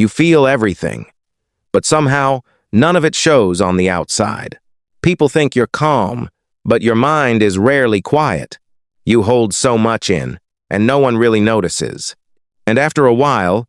You feel everything, but somehow none of it shows on the outside. People think you're calm, but your mind is rarely quiet. You hold so much in, and no one really notices. And after a while,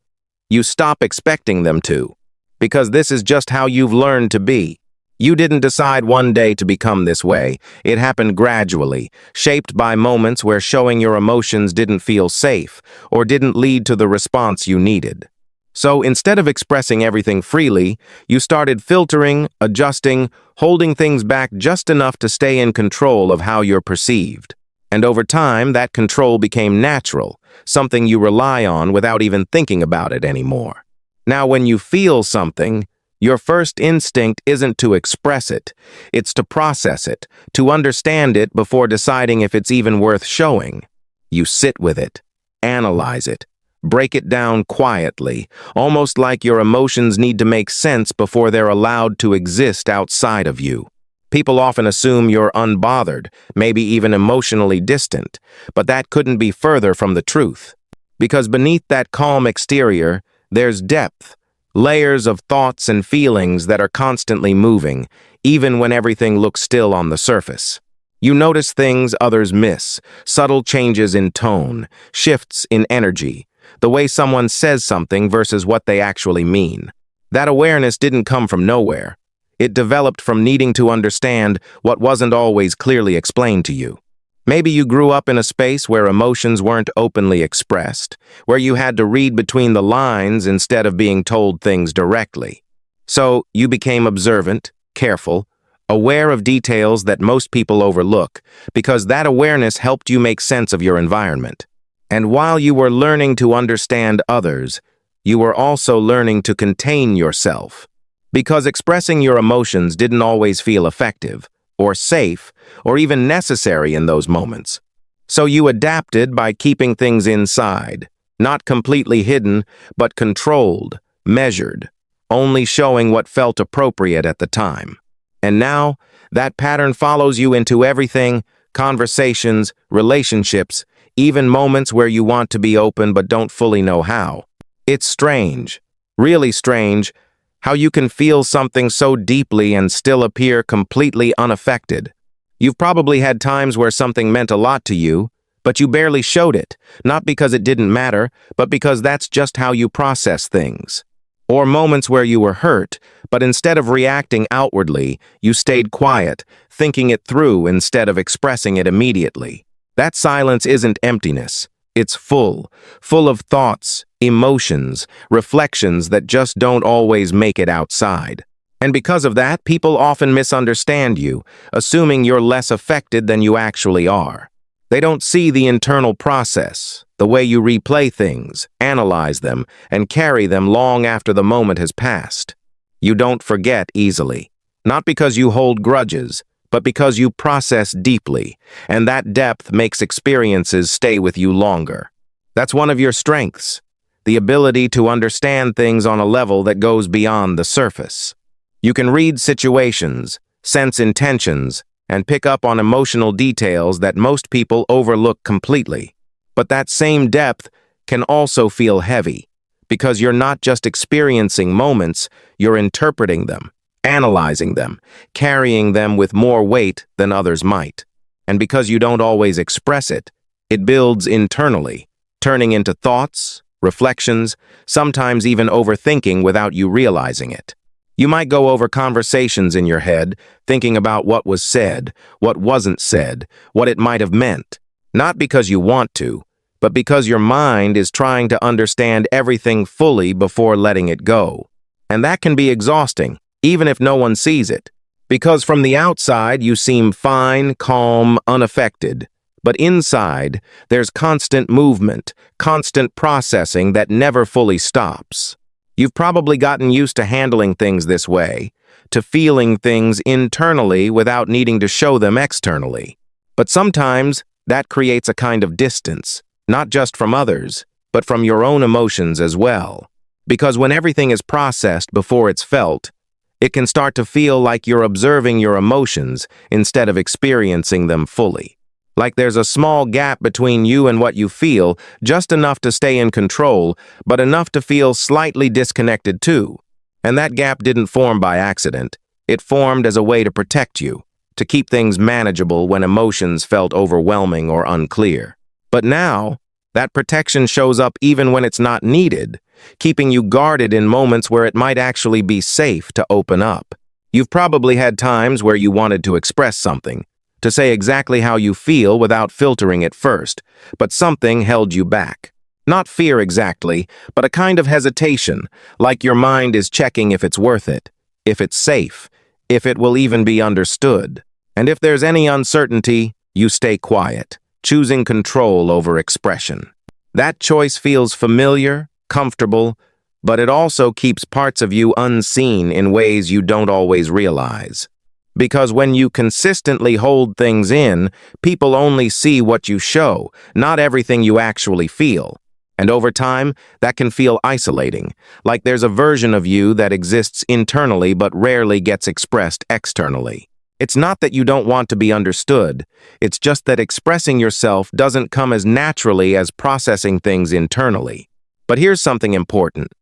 you stop expecting them to, because this is just how you've learned to be. You didn't decide one day to become this way. It happened gradually, shaped by moments where showing your emotions didn't feel safe or didn't lead to the response you needed. So instead of expressing everything freely, you started filtering, adjusting, holding things back just enough to stay in control of how you're perceived. And over time, that control became natural, something you rely on without even thinking about it anymore. Now, when you feel something, your first instinct isn't to express it, it's to process it, to understand it before deciding if it's even worth showing. You sit with it, analyze it, break it down quietly, almost like your emotions need to make sense before they're allowed to exist outside of you. People often assume you're unbothered, maybe even emotionally distant, but that couldn't be further from the truth. Because beneath that calm exterior, there's depth, layers of thoughts and feelings that are constantly moving, even when everything looks still on the surface. You notice things others miss, subtle changes in tone, shifts in energy, the way someone says something versus what they actually mean. That awareness didn't come from nowhere. It developed from needing to understand what wasn't always clearly explained to you. Maybe you grew up in a space where emotions weren't openly expressed, where you had to read between the lines instead of being told things directly. So you became observant, careful, aware of details that most people overlook, because that awareness helped you make sense of your environment. And while you were learning to understand others, you were also learning to contain yourself. Because expressing your emotions didn't always feel effective, or safe, or even necessary in those moments. So you adapted by keeping things inside, not completely hidden, but controlled, measured, only showing what felt appropriate at the time. And now, that pattern follows you into everything, conversations, relationships, even moments where you want to be open but don't fully know how. It's strange, really strange, how you can feel something so deeply and still appear completely unaffected. You've probably had times where something meant a lot to you, but you barely showed it, not because it didn't matter, but because that's just how you process things. Or moments where you were hurt, but instead of reacting outwardly, you stayed quiet, thinking it through instead of expressing it immediately. That silence isn't emptiness. It's full of thoughts, emotions, reflections that just don't always make it outside. And because of that, people often misunderstand you, assuming you're less affected than you actually are. They don't see the internal process, the way you replay things, analyze them, and carry them long after the moment has passed. You don't forget easily, not because you hold grudges, but because you process deeply, and that depth makes experiences stay with you longer. That's one of your strengths, the ability to understand things on a level that goes beyond the surface. You can read situations, sense intentions, and pick up on emotional details that most people overlook completely. But that same depth can also feel heavy, because you're not just experiencing moments, you're interpreting them, analyzing them, carrying them with more weight than others might. And because you don't always express it, it builds internally, turning into thoughts, reflections, sometimes even overthinking without you realizing it. You might go over conversations in your head, thinking about what was said, what wasn't said, what it might have meant. Not because you want to, but because your mind is trying to understand everything fully before letting it go. And that can be exhausting, even if no one sees it. Because from the outside, you seem fine, calm, unaffected. But inside, there's constant movement, constant processing that never fully stops. You've probably gotten used to handling things this way, to feeling things internally without needing to show them externally. But sometimes, that creates a kind of distance, not just from others, but from your own emotions as well. Because when everything is processed before it's felt, it can start to feel like you're observing your emotions instead of experiencing them fully. Like there's a small gap between you and what you feel, just enough to stay in control, but enough to feel slightly disconnected too. And that gap didn't form by accident. It formed as a way to protect you, to keep things manageable when emotions felt overwhelming or unclear. But now, that protection shows up even when it's not needed, keeping you guarded in moments where it might actually be safe to open up. You've probably had times where you wanted to express something, to say exactly how you feel without filtering it first, but something held you back. Not fear exactly, but a kind of hesitation, like your mind is checking if it's worth it, if it's safe, if it will even be understood. And if there's any uncertainty, you stay quiet, choosing control over expression. That choice feels familiar, comfortable, but it also keeps parts of you unseen in ways you don't always realize. Because when you consistently hold things in, people only see what you show, not everything you actually feel. And over time, that can feel isolating, like there's a version of you that exists internally but rarely gets expressed externally. It's not that you don't want to be understood, it's just that expressing yourself doesn't come as naturally as processing things internally. But here's something important.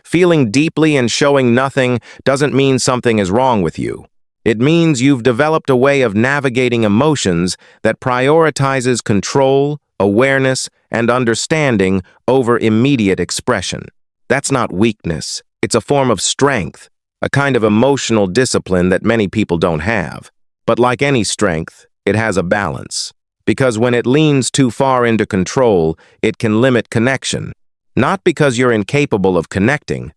Feeling deeply and showing nothing doesn't mean something is wrong with you. It means you've developed a way of navigating emotions that prioritizes control, awareness, and understanding over immediate expression. That's not weakness. It's a form of strength, a kind of emotional discipline that many people don't have. But like any strength, it has a balance. Because when it leans too far into control, it can limit connection. Not because you're incapable of connecting,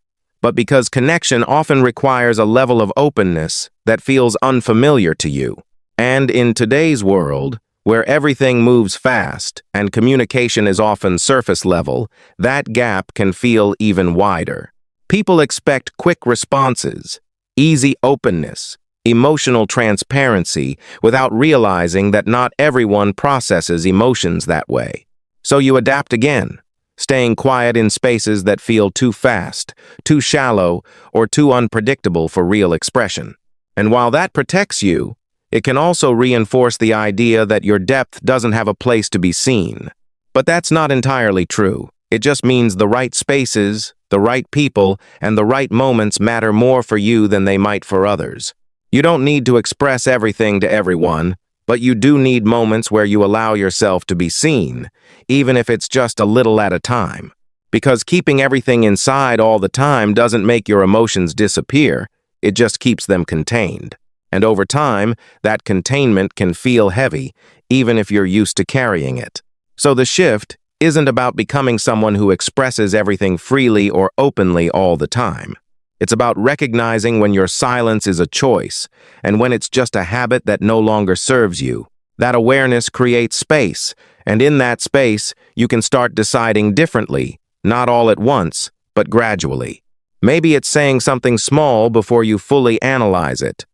but because connection often requires a level of openness that feels unfamiliar to you. And in today's world, where everything moves fast and communication is often surface level, that gap can feel even wider. People expect quick responses, easy openness, emotional transparency, without realizing that not everyone processes emotions that way. So you adapt again, staying quiet in spaces that feel too fast, too shallow, or too unpredictable for real expression. And while that protects you, it can also reinforce the idea that your depth doesn't have a place to be seen. But that's not entirely true. It just means the right spaces, the right people, and the right moments matter more for you than they might for others. You don't need to express everything to everyone, but you do need moments where you allow yourself to be seen, even if it's just a little at a time. Because keeping everything inside all the time doesn't make your emotions disappear, it just keeps them contained. And over time, that containment can feel heavy, even if you're used to carrying it. So the shift isn't about becoming someone who expresses everything freely or openly all the time. It's about recognizing when your silence is a choice, and when it's just a habit that no longer serves you. That awareness creates space, and in that space, you can start deciding differently, not all at once, but gradually. Maybe it's saying something small before you fully analyze it,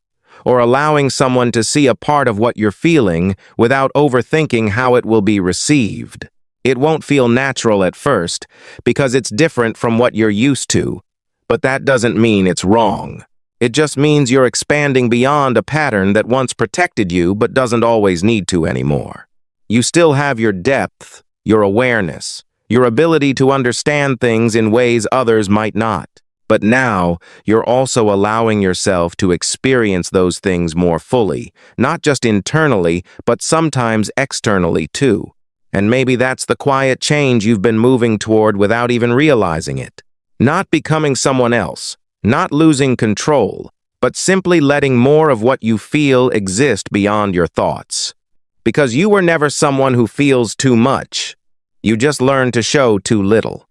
or allowing someone to see a part of what you're feeling without overthinking how it will be received. It won't feel natural at first, because it's different from what you're used to. But that doesn't mean it's wrong. It just means you're expanding beyond a pattern that once protected you but doesn't always need to anymore. You still have your depth, your awareness, your ability to understand things in ways others might not. But now, you're also allowing yourself to experience those things more fully, not just internally, but sometimes externally too. And maybe that's the quiet change you've been moving toward without even realizing it. Not becoming someone else, not losing control, but simply letting more of what you feel exist beyond your thoughts. Because you were never someone who feels too much. You just learned to show too little.